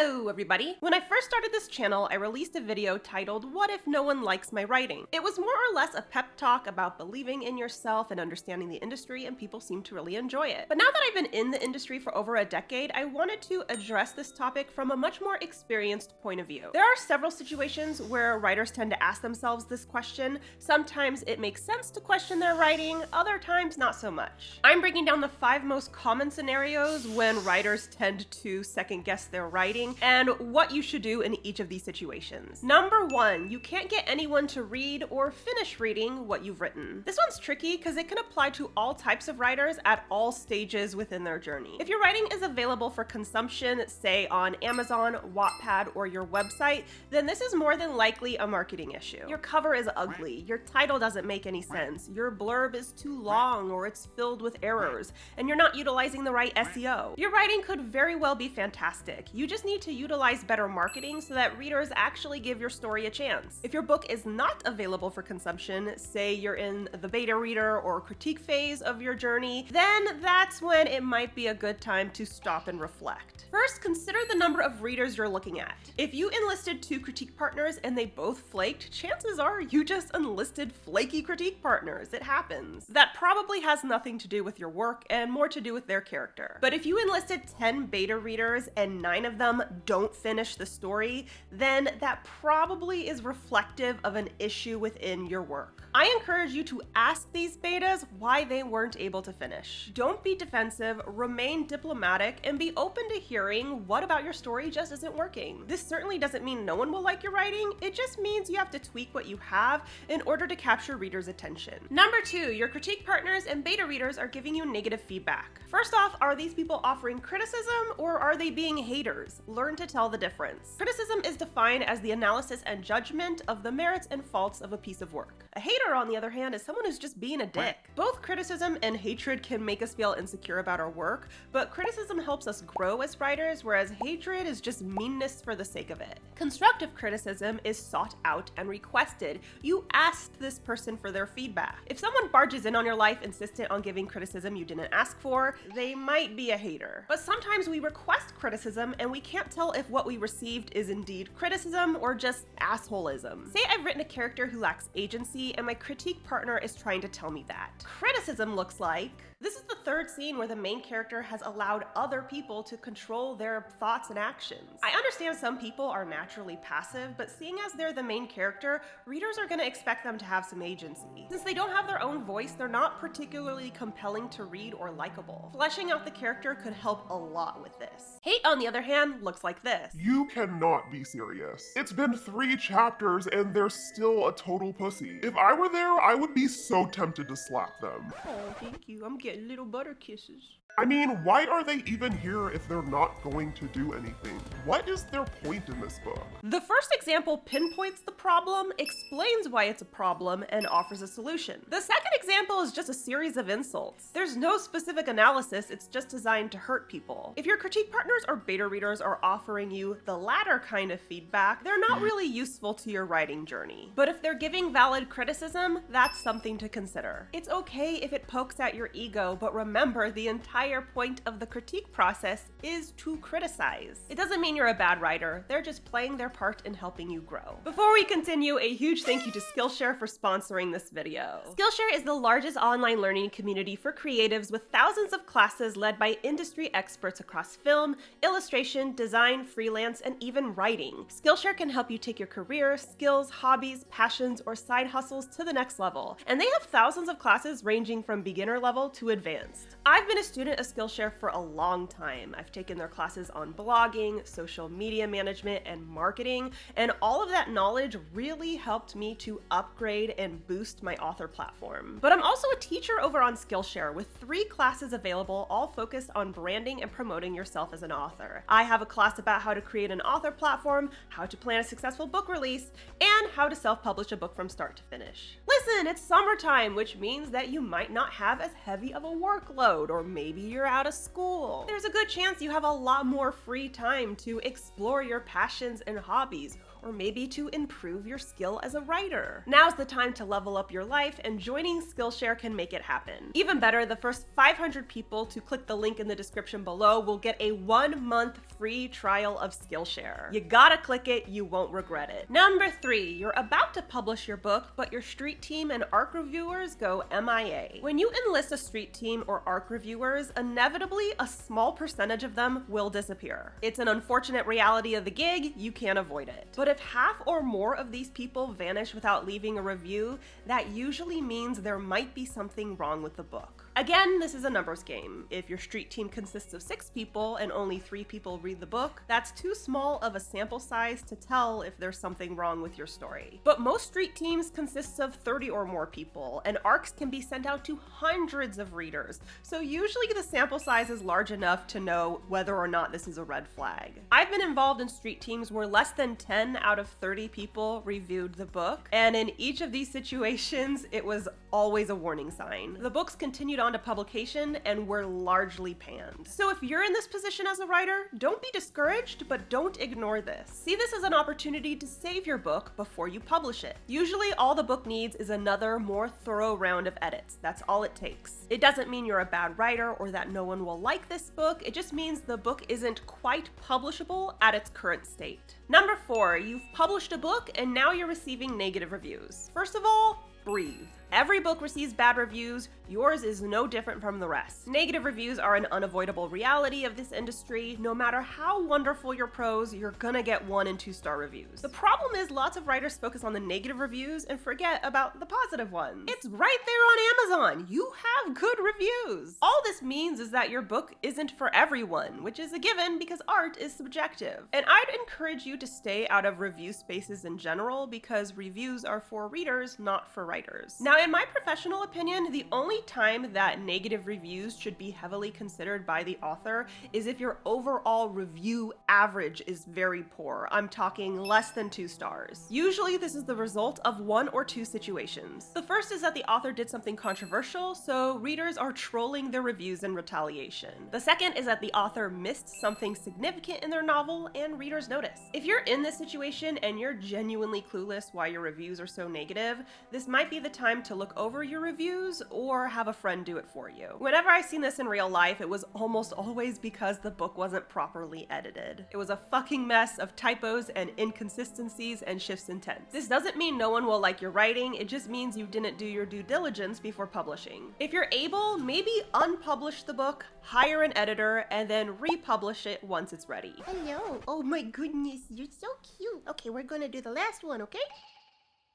Hello everybody! When I first started this channel, I released a video titled, "What if no one likes my writing?" It was more or less a pep talk about believing in yourself and understanding the industry, and people seemed to really enjoy it. But now that I've been in the industry for over a decade, I wanted to address this topic from a much more experienced point of view. There are several situations where writers tend to ask themselves this question. Sometimes it makes sense to question their writing, other times not so much. I'm breaking down the 5 most common scenarios when writers tend to second guess their writing and what you should do in each of these situations. Number 1, you can't get anyone to read or finish reading what you've written. This one's tricky because it can apply to all types of writers at all stages within their journey. If your writing is available for consumption, say on Amazon, Wattpad, or your website, then this is more than likely a marketing issue. Your cover is ugly, your title doesn't make any sense, your blurb is too long or it's filled with errors, and you're not utilizing the right SEO. Your writing could very well be fantastic. You just need to utilize better marketing so that readers actually give your story a chance. If your book is not available for consumption, say you're in the beta reader or critique phase of your journey, then that's when it might be a good time to stop and reflect. First, consider the number of readers you're looking at. If you enlisted 2 critique partners and they both flaked, chances are you just enlisted flaky critique partners. It happens. That probably has nothing to do with your work and more to do with their character. But if you enlisted 10 beta readers and 9 of them don't finish the story, then that probably is reflective of an issue within your work. I encourage you to ask these betas why they weren't able to finish. Don't be defensive, remain diplomatic, and be open to hearing what about your story just isn't working. This certainly doesn't mean no one will like your writing, it just means you have to tweak what you have in order to capture readers' attention. Number 2, your critique partners and beta readers are giving you negative feedback. First off, are these people offering criticism or are they being haters? Learn to tell the difference. Criticism is defined as the analysis and judgment of the merits and faults of a piece of work. A hater, on the other hand, is someone who's just being a dick. Both criticism and hatred can make us feel insecure about our work, but criticism helps us grow as writers, whereas hatred is just meanness for the sake of it. Constructive criticism is sought out and requested. You asked this person for their feedback. If someone barges in on your life insistent on giving criticism you didn't ask for, they might be a hater. But sometimes we request criticism and we can't tell if what we received is indeed criticism or just assholism. Say I've written a character who lacks agency and my critique partner is trying to tell me that. Criticism looks like, this is the 3rd scene where the main character has allowed other people to control their thoughts and actions. I understand some people are naturally passive, but seeing as they're the main character, readers are going to expect them to have some agency. Since they don't have their own voice, they're not particularly compelling to read or likable. Fleshing out the character could help a lot with this. Hate, on the other hand, looks like this. You cannot be serious. It's been 3 chapters and they're still a total pussy. If I were there, I would be so tempted to slap them. Oh, thank you. I'm getting little butter kisses. I mean, why are they even here if they're not going to do anything? What is their point in this book? The first example pinpoints the problem, explains why it's a problem, and offers a solution. The second example is just a series of insults. There's no specific analysis, it's just designed to hurt people. If your critique partners or beta readers are offering you the latter kind of feedback, they're not really useful to your writing journey. But if they're giving valid criticism, that's something to consider. It's okay if it pokes at your ego, but remember, the entire point of the critique process is to criticize. It doesn't mean you're a bad writer, they're just playing their part in helping you grow. Before we continue, a huge thank you to Skillshare for sponsoring this video. Skillshare is the largest online learning community for creatives with thousands of classes led by industry experts across film, illustration, design, freelance, and even writing. Skillshare can help you take your career, skills, hobbies, passions, or side hustles to the next level, and they have thousands of classes ranging from beginner level to advanced. I've been a student of Skillshare for a long time. I've taken their classes on blogging, social media management, and marketing, and all of that knowledge really helped me to upgrade and boost my author platform. But I'm also a teacher over on Skillshare with 3 classes available, all focused on branding and promoting yourself as an author. I have a class about how to create an author platform, how to plan a successful book release, and how to self-publish a book from start to finish. Listen, it's summertime, which means that you might not have as heavy of a workload, or maybe you're out of school. There's a good chance you have a lot more free time to explore your passions and hobbies, or maybe to improve your skill as a writer. Now's the time to level up your life, and joining Skillshare can make it happen. Even better, the first 500 people to click the link in the description below will get a 1-month free trial of Skillshare. You gotta click it, you won't regret it. Number 3, you're about to publish your book, but your street team and ARC reviewers go MIA. When you enlist a street team or ARC reviewers, inevitably a small percentage of them will disappear. It's an unfortunate reality of the gig, you can't avoid it. But if half or more of these people vanish without leaving a review, that usually means there might be something wrong with the book. Again, this is a numbers game. If your street team consists of 6 people and only 3 people read the book, that's too small of a sample size to tell if there's something wrong with your story. But most street teams consist of 30 or more people, and ARCs can be sent out to hundreds of readers, so usually the sample size is large enough to know whether or not this is a red flag. I've been involved in street teams where less than 10 out of 30 people reviewed the book, and in each of these situations, it was always a warning sign. The books continued on to publication and were largely panned. So if you're in this position as a writer, don't be discouraged, but don't ignore this. See this as an opportunity to save your book before you publish it. Usually all the book needs is another, more thorough round of edits. That's all it takes. It doesn't mean you're a bad writer or that no one will like this book. It just means the book isn't quite publishable at its current state. Number 4, you've published a book and now you're receiving negative reviews. First of all, breathe. Every book receives bad reviews, yours is no different from the rest. Negative reviews are an unavoidable reality of this industry. No matter how wonderful your prose, you're gonna get 1 and 2-star reviews. The problem is lots of writers focus on the negative reviews and forget about the positive ones. It's right there on Amazon. You have good reviews. All this means is that your book isn't for everyone, which is a given because art is subjective. And I'd encourage you to stay out of review spaces in general because reviews are for readers, not for writers. Now, in my professional opinion, the only time that negative reviews should be heavily considered by the author is if your overall review average is very poor. I'm talking less than 2 stars. Usually this is the result of 1 or 2 situations. The first is that the author did something controversial, so readers are trolling their reviews in retaliation. The second is that the author missed something significant in their novel and readers notice. If you're in this situation and you're genuinely clueless why your reviews are so negative, this might be the time to look over your reviews or have a friend do it for you. Whenever I've seen this in real life, it was almost always because the book wasn't properly edited. It was a fucking mess of typos and inconsistencies and shifts in tense. This doesn't mean no one will like your writing, it just means you didn't do your due diligence before publishing. If you're able, maybe unpublish the book, hire an editor, and then republish it once it's ready. Hello. Oh my goodness, you're so cute. Okay, we're gonna do the last one, okay?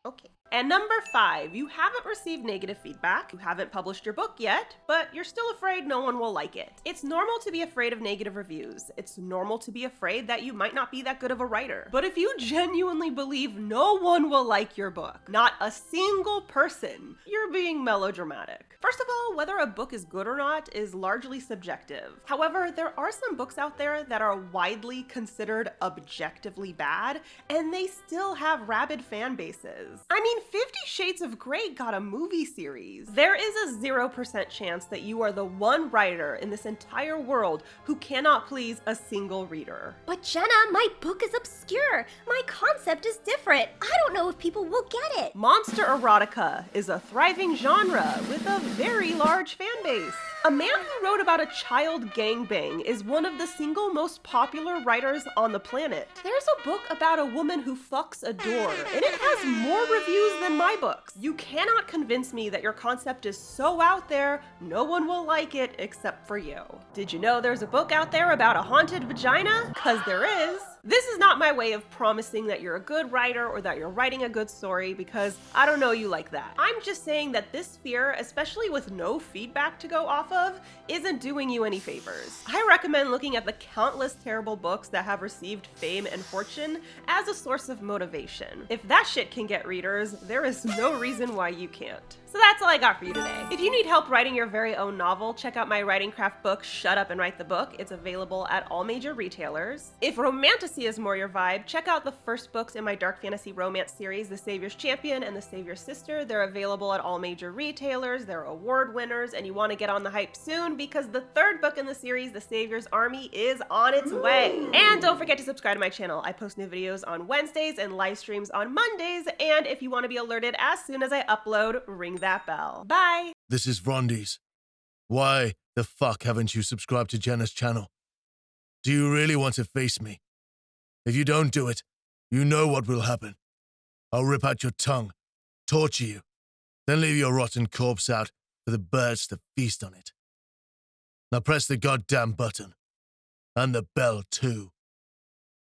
Okay. And number 5, you haven't received negative feedback, you haven't published your book yet, but you're still afraid no one will like it. It's normal to be afraid of negative reviews. It's normal to be afraid that you might not be that good of a writer. But if you genuinely believe no one will like your book, not a single person, you're being melodramatic. First of all, whether a book is good or not is largely subjective. However, there are some books out there that are widely considered objectively bad, and they still have rabid fan bases. I mean, 50 Shades of Grey got a movie series. There is a 0% chance that you are the one writer in this entire world who cannot please a single reader. But Jenna, my book is obscure. My concept is different. I don't know if people will get it. Monster erotica is a thriving genre with a very large fan base. A man who wrote about a child gangbang is one of the single most popular writers on the planet. There's a book about a woman who fucks a door, and it has more reviews than my books. You cannot convince me that your concept is so out there, no one will like it except for you. Did you know there's a book out there about a haunted vagina? 'Cause there is. This is not my way of promising that you're a good writer or that you're writing a good story, because I don't know you like that. I'm just saying that this fear, especially with no feedback to go off of, isn't doing you any favors. I recommend looking at the countless terrible books that have received fame and fortune as a source of motivation. If that shit can get readers, there is no reason why you can't. So that's all I got for you today. If you need help writing your very own novel, check out my writing craft book, Shut Up and Write the Book. It's available at all major retailers. If romanticism fantasy is more your vibe, check out the first books in my dark fantasy romance series, The Savior's Champion and The Savior's Sister. They're available at all major retailers, they're award winners, and you want to get on the hype soon because the third book in the series, The Savior's Army, is on its way. And don't forget to subscribe to my channel. I post new videos on Wednesdays and live streams on Mondays, and if you want to be alerted as soon as I upload, ring that bell. Bye! This is Rondies. Why the fuck haven't you subscribed to Jenna's channel? Do you really want to face me? If you don't do it, you know what will happen. I'll rip out your tongue, torture you, then leave your rotten corpse out for the birds to feast on it. Now press the goddamn button. And the bell too.